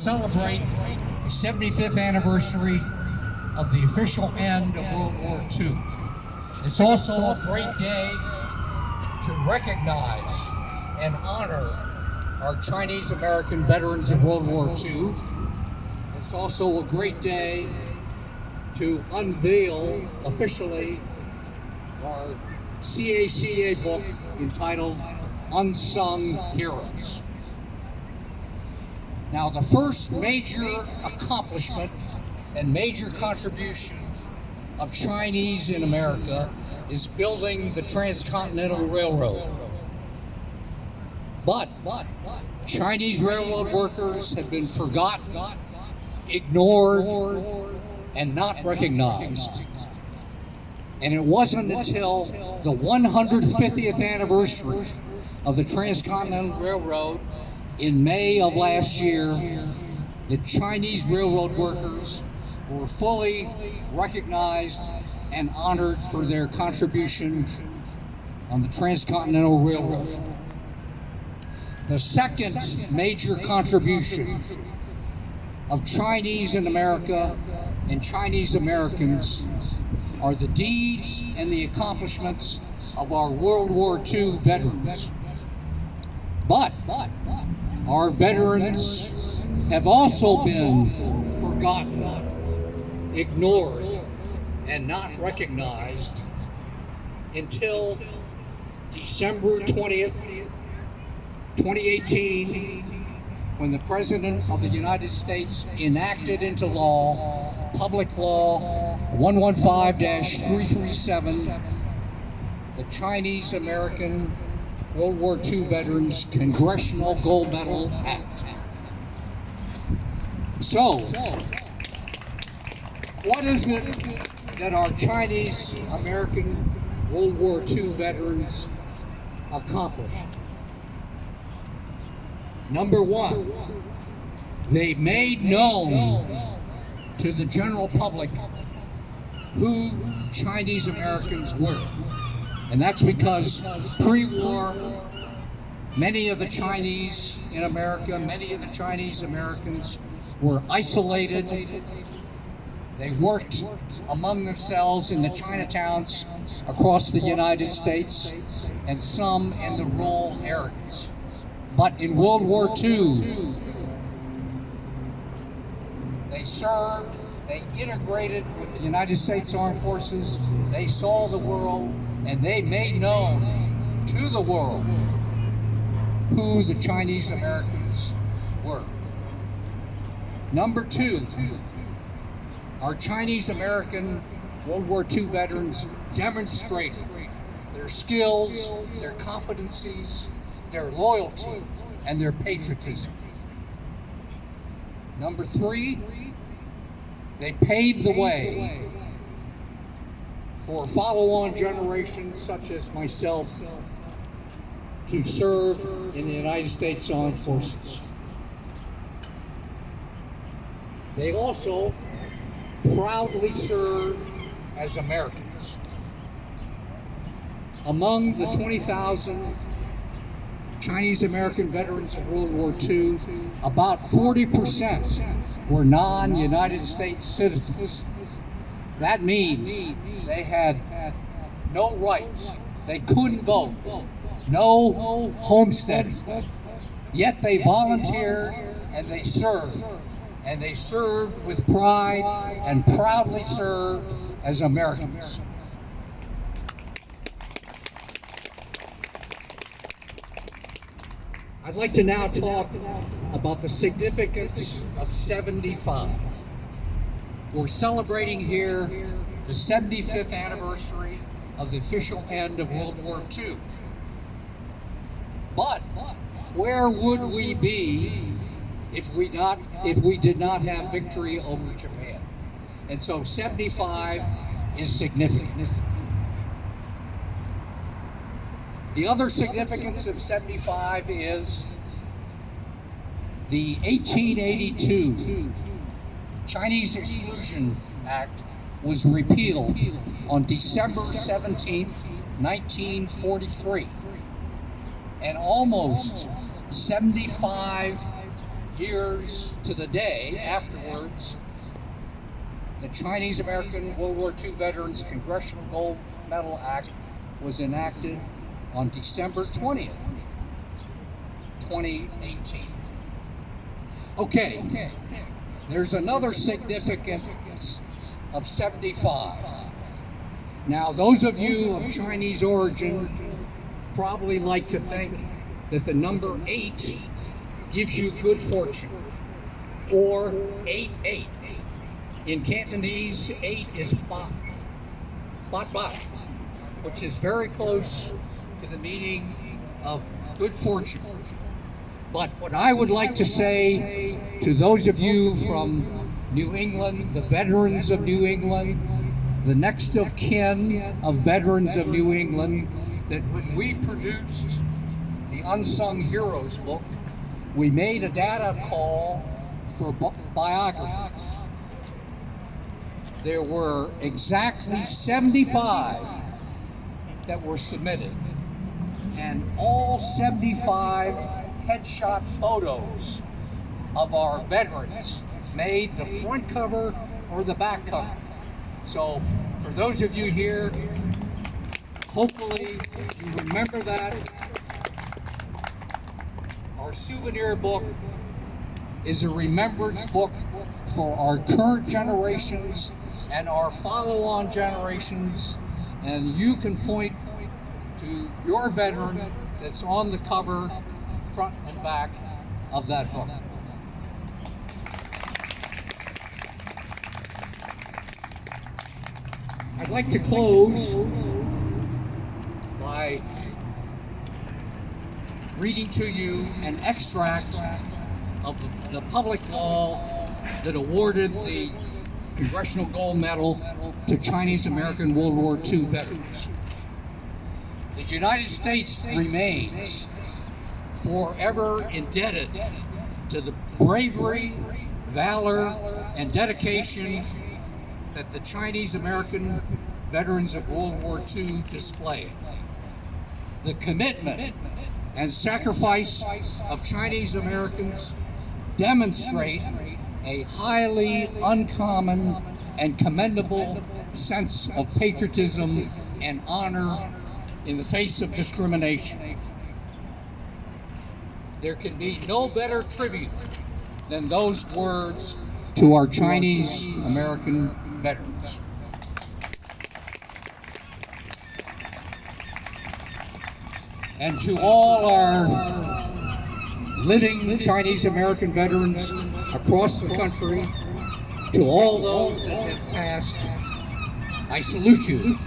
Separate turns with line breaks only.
celebrate the 75th anniversary of the official end of World War II. It's also a great day to recognize and honor our Chinese American veterans of World War II. It's also a great day to unveil officially our CACA book entitled Unsung Heroes. Now, the first major accomplishment and major contribution of Chinese in America is building the Transcontinental Railroad. But Chinese railroad workers have been forgotten, ignored, and not recognized. And it wasn't until the 150th anniversary of the Transcontinental Railroad in May of last year that Chinese railroad workers were fully recognized and honored for their contribution on the Transcontinental Railroad. The second major contribution of Chinese in America and Chinese Americans are the deeds and the accomplishments of our World War II veterans. But our veterans have also been forgotten, ignored, and not recognized until December 20th, 2018, when the President of the United States enacted into law Public Law 115-337, the Chinese American World War II Veterans Congressional Gold Medal Act. So, what is it that our Chinese American World War II veterans accomplished? Number one, they made known to the general public who Chinese Americans were. And that's because pre-war, many of the Chinese in America, many of the Chinese Americans were isolated. They worked among themselves in the Chinatowns across the United States and some in the rural areas. But in World War II, they served, they integrated with the United States Armed Forces, they saw the world, and they made known to the world who the Chinese Americans were. Number two, our Chinese American World War II veterans demonstrated their skills, their competencies, their loyalty, and their patriotism. Number three, they paved the way for follow-on generations such as myself to serve in the United States Armed Forces. They also proudly served as Americans. Among the 20,000 Chinese American veterans of World War II, about 40% were non-United States citizens. That means they had no rights, they couldn't vote, no homesteading. Yet they volunteered and they served with pride and proudly served as Americans. I'd like to now talk about the significance of 75. We're celebrating here the 75th anniversary of the official end of World War II. But where would we be if we did not have victory over Japan? And so 75 is significant. The other significance of 75 is the 1882 Chinese Exclusion Act was repealed on December 17th, 1943. And almost 75 years to the day afterwards, the Chinese American World War II Veterans Congressional Gold Medal Act was enacted on December 20th, 2018. Okay, there's another significance of 75. Now, those of you of Chinese origin probably like to think that the number 8 gives you good fortune, or 88. In Cantonese, 8 is bat, bat bat, which is very close to the meaning of good fortune. But what I would like to say to those of you from New England, the veterans of New England, the next of kin of veterans of New England, that when we produced the Unsung Heroes book, we made a data call for biographies. There were exactly 75 that were submitted, and all 75 headshot photos of our veterans made the front cover or the back cover. So for those of you here, hopefully you remember that. Our souvenir book is a remembrance book for our current generations and our follow-on generations, and you can point to your veteran that's on the cover, front and back of that book. I'd like to close by reading to you an extract of the public law that awarded the Congressional Gold Medal to Chinese American World War II veterans. The United States remains forever indebted to the bravery, valor, and dedication that the Chinese American veterans of World War II displayed. The commitment and sacrifice of Chinese Americans demonstrate a highly uncommon and commendable sense of patriotism and honor in the face of discrimination. There can be no better tribute than those words to our Chinese American veterans. And to all our living Chinese American veterans across the country, to all those that have passed, I salute you.